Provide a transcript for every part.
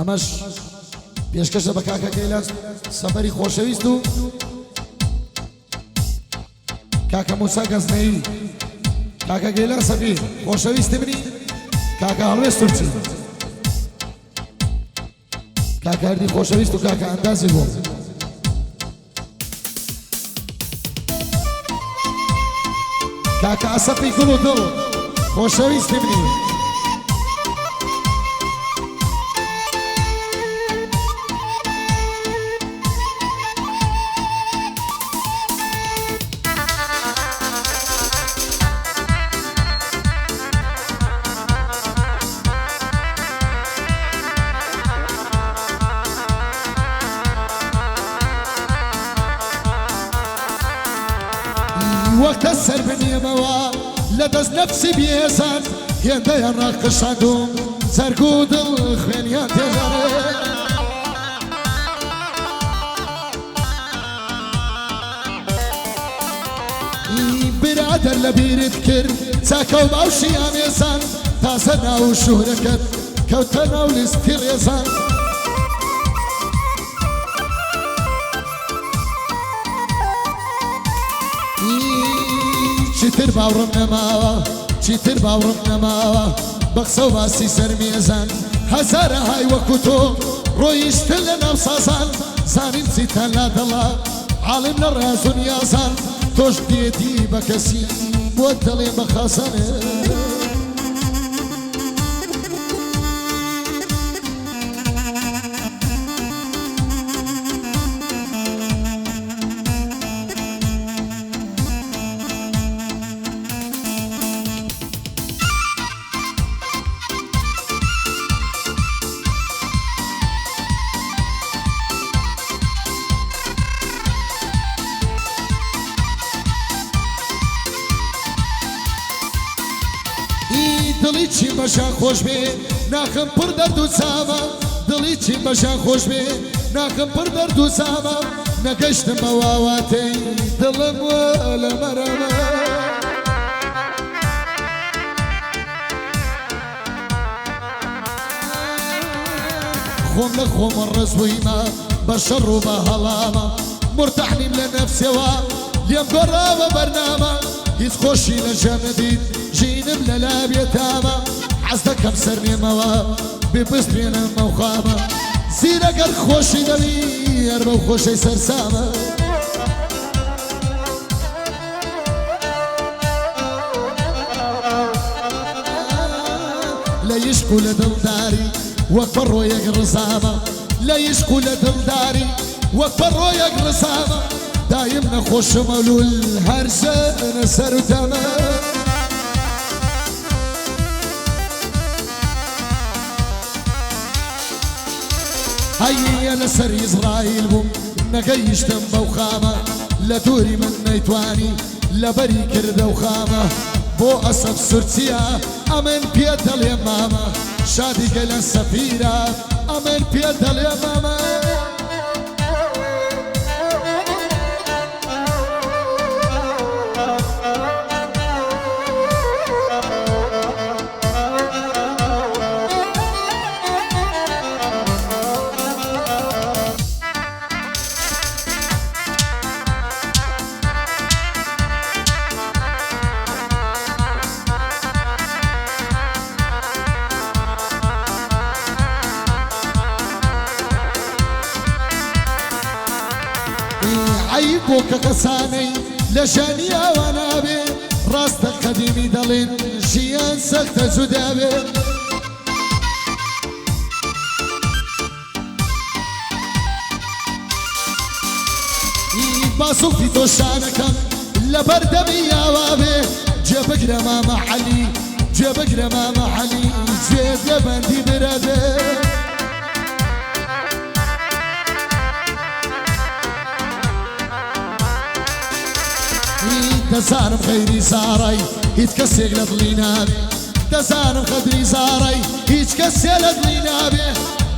ئەمەش پێشکەشە بە کاکە گەیلاس سەفەری خۆشەویست و کاکە موسا گەزنەیی کاکە گەیلاس سەفیر خۆشەویستی منی کاکە هەڵوێست تورچی کاکە هەردی خۆشەویست و کاکە ئەندازی بۆ کاکە ئەسەپی گوڵ و دڵ خۆشەویستی منی وقت السر بنيموا لدز نفسي بيسان يندا يراك شادوم سرقود الخيانيات يجري برادر لبير ذكر ساكو باوشي اميسان تاسنا وشهركت كوتنا والاستيريزان چیتر باورم نماوە چیتر باورم نەماوە بەخسە و باسی سەرمێزان هەزارە های وەکو تۆ ڕۆیشتن لە ناو سازان زانین چیتان لا دڵا عاڵم لە ڕاز و نیازان تۆش دێتی بە کەسی بۆ دەڵێ بە خاسانێ دڵی چی بەشان خۆش بێ ناخم پڕ دەرد و چاوە دڵی چی بەشان خۆش بێ ناخم پڕ دەرد و چاوە نەگەشتم بە واواتەی دڵم وە لە مەرەمە خۆم لە خۆمە ڕز بوویمە بە شەڕ و بە هەڵامە مرتەحنیم لە نەفسەوە لێم گۆڕاوە بەرنامە هیچ خۆشی لە ژەمەدیت ژینم لە لابێتامە حەز دەکەم سەرنێمەوە ببستێنم مەوخامە زیرەگەر خۆشی دەوی هەر بەو خۆشەی سەرسامە لە یشق و لە دڵداری وەک بەڕۆیەک ڕزامە لە یشق و لە دڵداری وەک بەڕۆیەک ڕزامە دایم نەخۆشم ئەلول هەر شەنە سەر و تەمە هەیە لەسەر ئیزرائیل بووم نەگەیشتم بەو خامە لە دووری من نەیتوانی لەبەری کردە و خامە بۆ ئەسەب سورچیە ئەمن پێ دەڵێ مامە شادی گەلەن سەفیرە ئەمن پێ دەڵێ مامە عیب بۆ کە کەسانەی لە ژانی ئاوا نابێ ڕاستە قەدیمی دەڵێن ژیان سەختە جودا بێ باسوفی تۆشانەکەم لە بەردەمی ئاوا بێ جێبەگرە مامە عەلی جێبەگرە مامە عەلی جێت لە بەندی برەدێ دەزانم خەیری زارای هیچ کەسێک لە دڵی نابێ دەزانم خەدری زارای هیچ کەسێ لە دڵی نابێ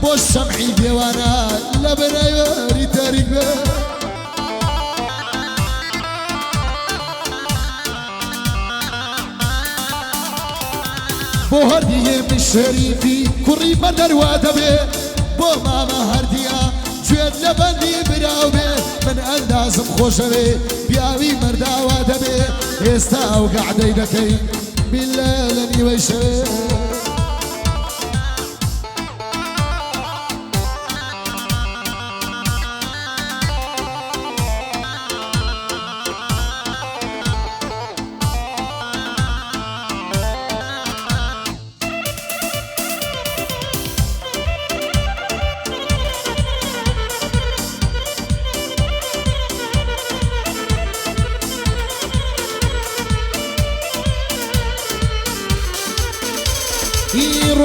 بۆ شەمعی دێوانە لە بەرەوەری تاریک بێ بۆ هەردیێ من شەریفی کوڕی بە دەروا دەبێ بۆ بۆ مامە هەردیە گوێت لە بەندی براو بێ من ئەندازم خۆشەوێ پیاوی مەرداوا دەبێ ئێستا ئەو گەعدەی دەکەی بیلە لە نیوەی شەوێ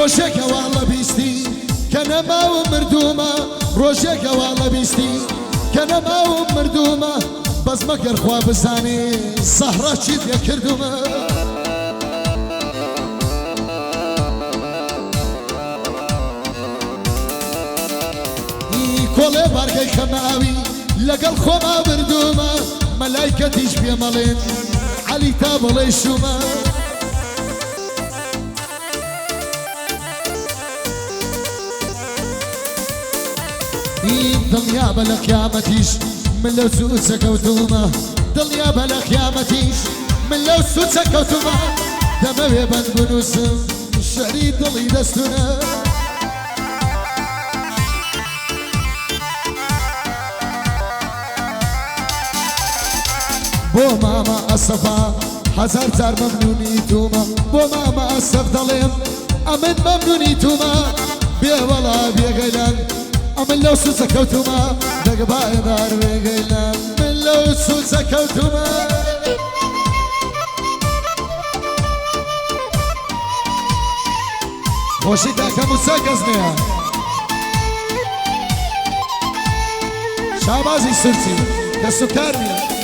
ڕۆژێکە واڵە بیستی کە نەماوم مردومە ڕۆژێکە واڵە بیستی کە نەماوم مردومە بەس مەگەر خوا بزانێ سەحرا چیت لێ کردومە کۆڵێ بارگەی خەماوی لەگەڵ خۆما بردومە مەلایکەتیش پێ مەڵێن عەلی تا بڵێ شومە دڵیا بە لە قیامەتیش من لەو سوچە کەوتومە دڵیا بە لە قیامەتیش من لەو سوچە کەوتومە دەمەوێ بەند بنووسم شەری دڵی دەستونە بۆ مامە ئەسەفا هەزار جار مەمنونی تومە بۆ مامە ئەسەف دەڵێم ئەمن مەمنونی تومە بێوەڵا بێگەیلان من لو سوسة كوتوما دقباي دار بيقينا من لو سوسة كوتوما خوشيتا كموساكزنيا شعبازي سلسي كسكارني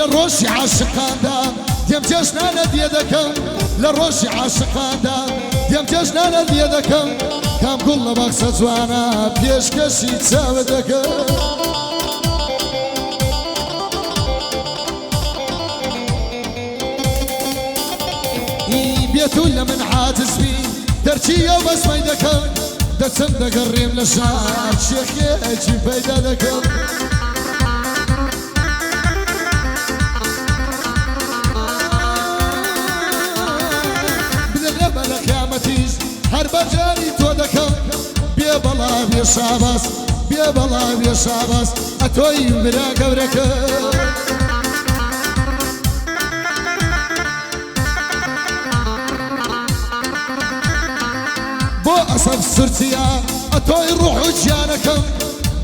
لروشي عاشقاندا ديم جشنانا ديدكم لروشي عاشقاندا ديم جشنانا ديدكم كام كل بخصة زوانا بيش كشي تساودكم بيتو من عاجز بي ترشي يوم اسمي دكم دسم دقريم لشعر شيخ يجي فايدة دكم هر بجاري تو دكم بيا بلا بيا شاباس بيا بلا بيا شاباس اتوي برا قبرك بو أصف سرتيا اتوي روح وجانكم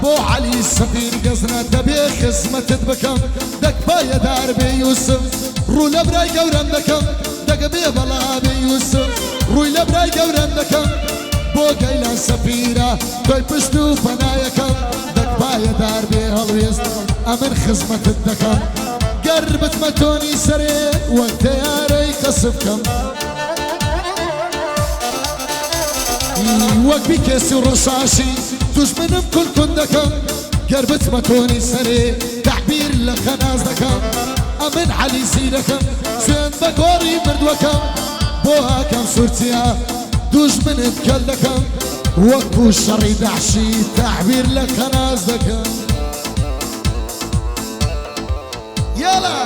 بو علي السفير قزنا تبي خزمة بكم دك بايا دار بي يوسف رو لبراي قورم دكم دك بيا بلا بي يوسف روی لبرای گەورم دەکەم بۆ گەیلان سەفیرە تۆی پشت و پەنایەکەم دەکبایە دار بێ هەڵوێست ئەمن خزمەتت دەکەم گەر بتمە تۆنی سەرێ وەک تەیارەی قەسب بکەم وەک بیکێسی و ڕەشاشی دوژمنم کولکون دەکەم گەر بتمە تۆنی سەرێ تەحبیر لە خەناز دەکەم ئەمن عەلی زیرەکەم سوێن بە گۆڕی مردوەکەم بۆ هاکەم سورتیا دوژمنت کەل دەکەم وەکو شەڕی دەحشی تەحبیر لە خەناز دەکەم یالا